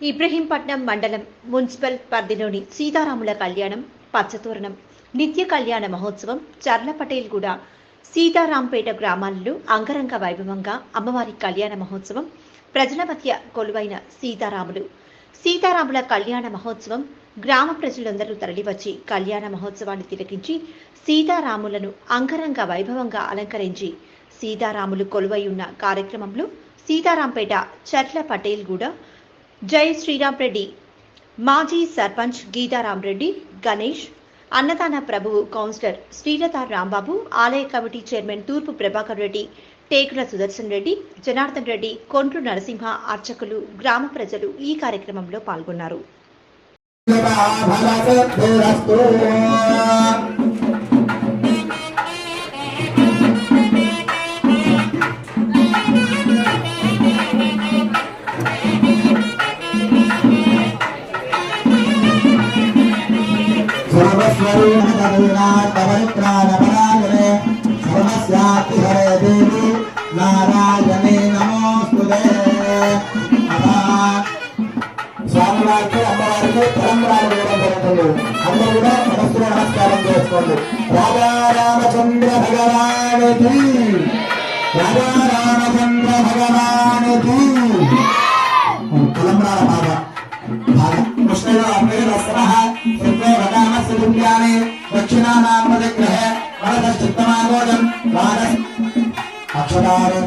ఇబ్రహీంపట్నం మండలం మున్సిపల్ పరిధిలోని సీతారాముల కళ్యాణం, పచ్చతోరణం, నిత్య కళ్యాణ మహోత్సవం చర్లపటేల్గూడ, సీతారాంపేట గ్రామాలలో అంగరంగ వైభవంగా అమ్మవారి కళ్యాణ మహోత్సవం, ప్రజల మధ్య కొలువైన సీతారాముల కళ్యాణ మహోత్సవం గ్రామ ప్రజలందరూ తరలివచ్చి కళ్యాణ మహోత్సవాన్ని తిలకించి సీతారాములను అంగరంగ వైభవంగా అలంకరించి సీతారాములు కొలువై ఉన్న కార్యక్రమంలో సీతారాంపేట చర్లపటేల్గూడ జై శ్రీరామ్ రెడ్డి మాజీ సర్పంచ్ గీతారాం రెడ్డి, గణేష్, అన్నదాన ప్రభువు కౌన్సిలర్ శ్రీలత రాంబాబు, ఆలయ కమిటీ చైర్మన్ తూర్పు ప్రభాకర్ రెడ్డి, టేకుల సుదర్శన్ రెడ్డి, జనార్దన్ రెడ్డి, కొండ్రు నరసింహ, అర్చకులు, గ్రామ ప్రజలు ఈ కార్యక్రమంలో పాల్గొన్నారు. నారాయణే నమోస్తుతే. స్వామివారికి అమ్మవారికి తలంబ్రాలు వేయడం జరుగుతుంది. అందరూ కూడా మనస్సులో నమస్కారం చేసుకోండి. రాజా రామచంద్ర భగవానికి, రాజా రామచంద్ర భగవానికి తలంబ్రాల బాగా కృష్ణయో అభ్యరస్తమః శుద్ధే వదామస్య దుర్యాని దక్షిణానామగ్రహే వరదచిత్తమాగోదం వారస్ అక్షరాలు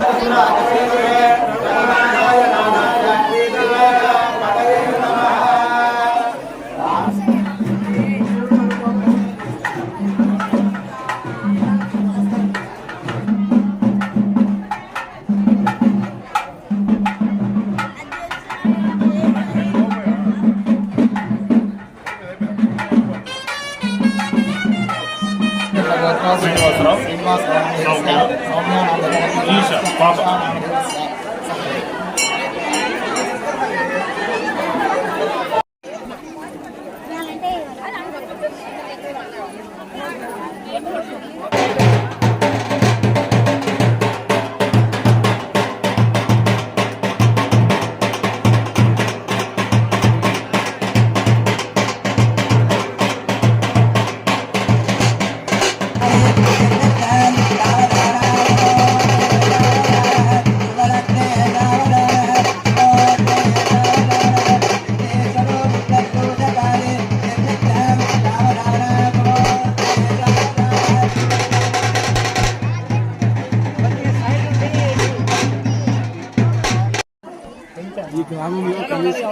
ఈ గ్రామంలో కనీసం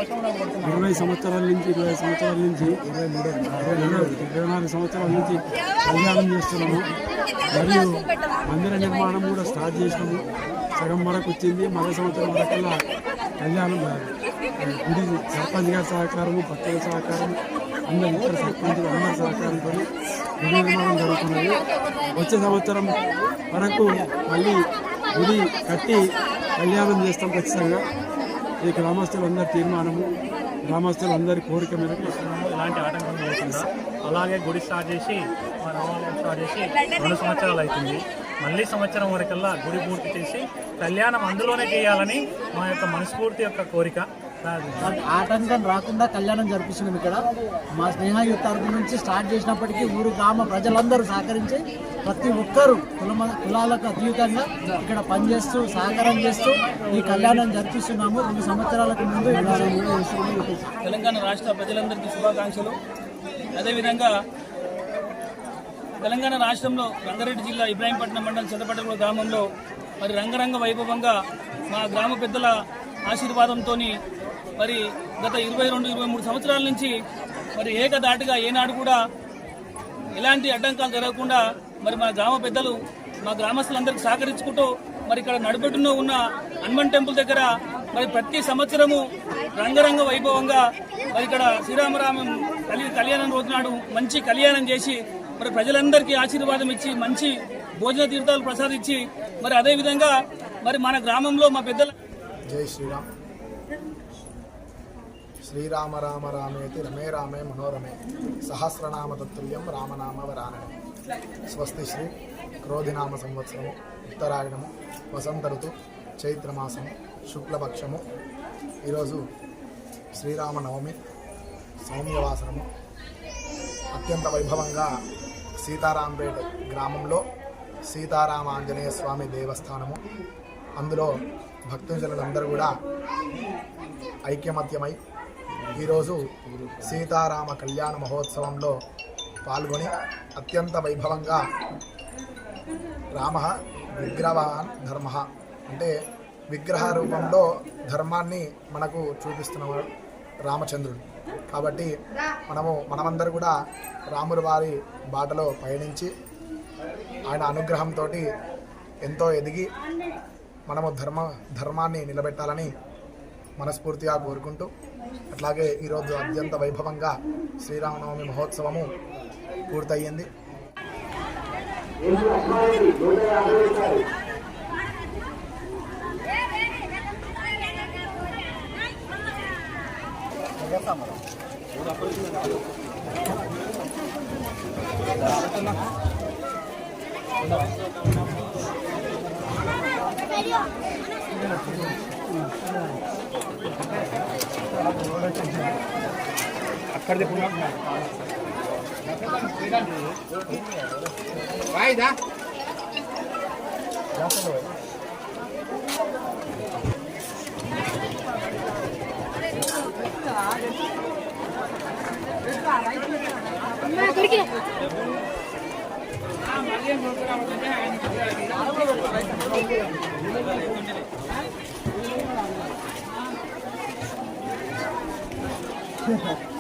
20 సంవత్సరాల నుంచి 24 సంవత్సరాల నుంచి కళ్యాణం చేస్తున్నాము. మరియు మందిర నిర్మాణం కూడా స్టార్ట్ చేసినాము. సగం వరకు వచ్చింది. మరో సంవత్సరం వరకల్లా కళ్యాణం గుడి సర్పంచ్ గారి సహకారము, భక్తుల సహకారము, అందరి ఇతర సర్పంచులు అందరి సహకారంతో గుడి నిర్మాణం జరుగుతున్నది. వచ్చే సంవత్సరం వరకు మళ్ళీ గుడి కట్టి కళ్యాణం చేస్తాం ఖచ్చితంగా. ఈ గ్రామస్తులందరి తీర్మానము, గ్రామస్తులందరి కోరిక మేరకు ఎలాంటి ఆటంకం లేకుండా అలాగే గుడి స్టార్ట్ చేసి మా రామాలయం స్టార్ట్ చేసి 2 సంవత్సరాలు అవుతుంది. మళ్ళీ సంవత్సరం వరకల్లా గుడి పూర్తి చేసి కళ్యాణం అందులోనే చేయాలని మా యొక్క మనస్ఫూర్తి యొక్క కోరిక. ఆటంకం రాకుండా కళ్యాణం జరిపిస్తున్నాం. ఇక్కడ మా స్నేహయుత తరపు నుంచి స్టార్ట్ చేసినప్పటికీ ఊరు గ్రామ ప్రజలందరూ సహకరించి ప్రతి ఒక్కరూ కులాలకు అతీతంగా ఇక్కడ పనిచేస్తూ సహకారం చేస్తూ ఈ కళ్యాణం జరిపిస్తున్నాము. 2 సంవత్సరాలకు ముందు తెలంగాణ రాష్ట్ర ప్రజలందరికీ శుభాకాంక్షలు. అదేవిధంగా తెలంగాణ రాష్ట్రంలో రంగారెడ్డి జిల్లా ఇబ్రహీంపట్నం మండలం చదపటగూడ గ్రామంలో మరి రంగరంగ వైభవంగా మా గ్రామ పెద్దల ఆశీర్వాదంతో మరి గత 22-23 సంవత్సరాల నుంచి మరి ఏకదాటిగా ఏనాడు కూడా ఎలాంటి అడ్డంకాలు జరగకుండా మరి మా గ్రామ పెద్దలు మా గ్రామస్తులందరికీ సహకరించుకుంటూ మరి ఇక్కడ నడుబెట్టున ఉన్న హనుమాన్ టెంపుల్ దగ్గర మరి ప్రతి సంవత్సరము రంగరంగ వైభవంగా మరి ఇక్కడ శ్రీరామరామం కళ్యాణం రోజు నాడు మంచి కళ్యాణం చేసి మరి ప్రజలందరికీ ఆశీర్వాదం ఇచ్చి మంచి భోజన తీర్థాలు ప్రసాదించి మరి అదేవిధంగా మరి మన గ్రామంలో మా పెద్దల జై శ్రీరామ్. శ్రీరామ రామ రామేతి రమే రామే మనోరమే సహస్రనామ తత్తుల్యం రామనామ వరాననే. స్వస్తి శ్రీ క్రోధినామ సంవత్సరము ఉత్తరాయణము వసంత ఋతు చైత్రమాసము శుక్లపక్షము. ఈరోజు శ్రీరామనవమి సౌమ్యవాసనము అత్యంత వైభవంగా సీతారాంపేట గ్రామంలో సీతారామ ఆంజనేయ స్వామి దేవస్థానము. అందులో భక్తజనులందరూ కూడా ఐక్యమత్యమై ఈరోజు సీతారామ కళ్యాణ మహోత్సవంలో పాల్గొని అత్యంత వైభవంగా రామ విగ్రహవాన్ ధర్మ అంటే విగ్రహ రూపంలో ధర్మాన్ని మనకు చూపిస్తున్నవాడు రామచంద్రుడు. కాబట్టి మనమందరూ కూడా రాముడి వారి బాటలో పయనించి ఆయన అనుగ్రహంతో ఎంతో ఎదిగి మనము ధర్మాన్ని నిలబెట్టాలని మనస్ఫూర్తిగా కోరుకుంటూ, అట్లాగే ఈరోజు అత్యంత వైభవంగా శ్రీరామనవమి మహోత్సవము పూర్తయింది. వాయిదా Gracias.